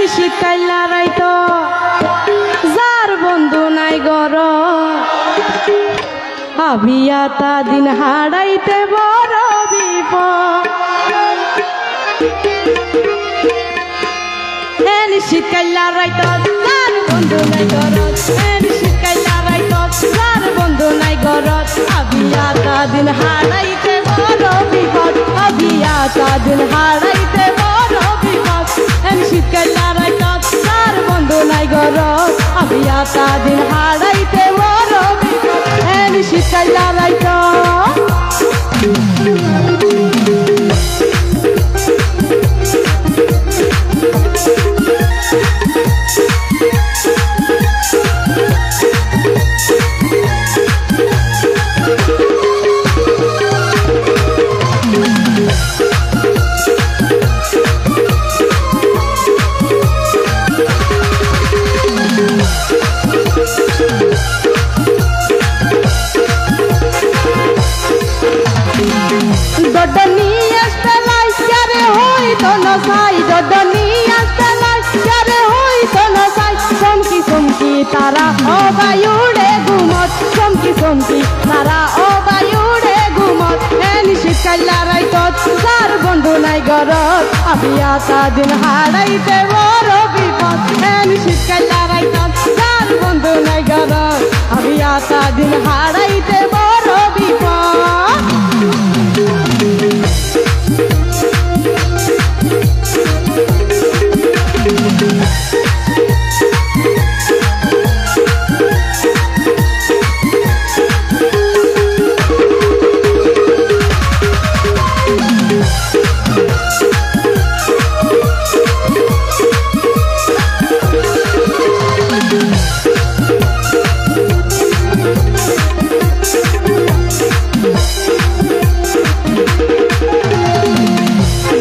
শীতকাল লাগাইতো যার বন্ধু নাই গর আবিয়াতা দিন হারাইতে বড় বিপদ শীতকাল লাগাইতো যার বন্ধু নাই গর শীতকাল লাগাইতো যার বন্ধু নাই গর আবিয়াতা দিন হারাইতে বড় বিপদ আবিয়াতা দিন হারাইতে বড় বিপদ শীতকাল লাগাইতো যার বন্ধু নাই গর আবিয়াতা দিন হারাইতে বড় বিপদ শীতকাল লাগাইতো তারা ও বায়ুড়ে ঘুমত চমকি চমকি তারা ও বায়ুড়ে ঘুমত শীতকাল লাগাইতো যার বন্ধু নাই গরত আবিয়াতা দিন হারাইতে বড় বিপদ শীতকাল লাগাইতো যার বন্ধু নাই গরত আবিয়াতা দিন হারাইতে বড় বিপদ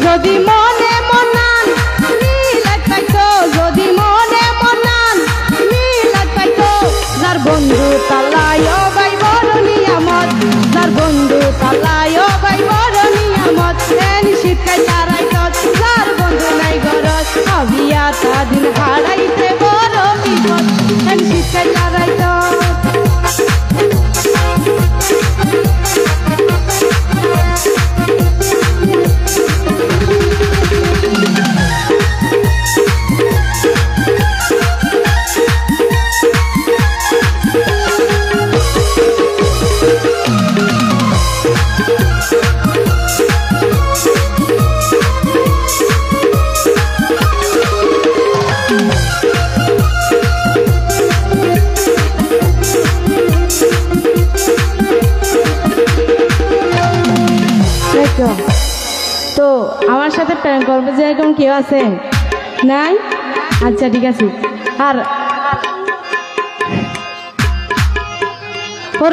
যদি মনে মনান মিলাত পাইতো যদি মনে মনান মিলাত পাইতো যার বন্ধু তালায় ভাই বড় নিয়ামত যার বন্ধু তালায় ভাই বড় নিয়ামত শীতকাল লাগাইতো যার বন্ধু নাই গরত আবিয়াতা দিন হারাইতে বড় বিপদ শীতকাল লাগাইতো তো আমার সাথে প্রেম করবে যে এরকম কেউ আছে নাই? আচ্ছা ঠিক আছে। আর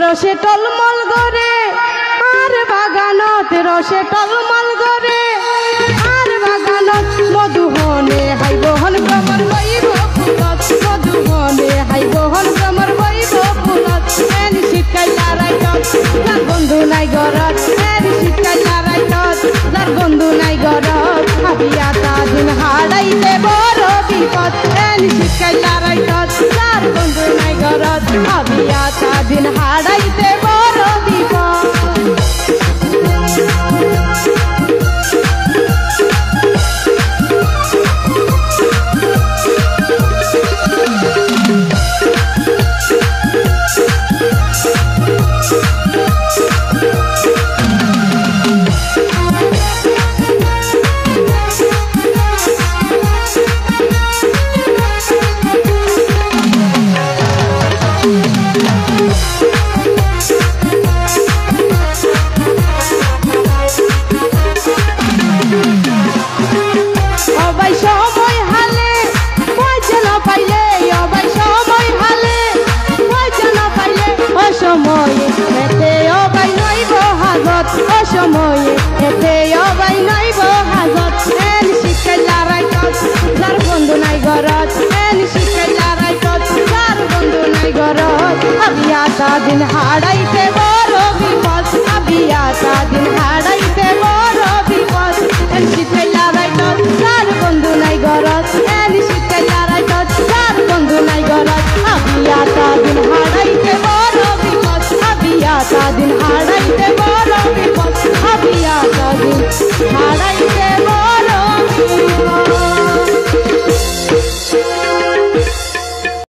রসে টলমল করে আর বাগানত রসে টলমল করে আর বাগানত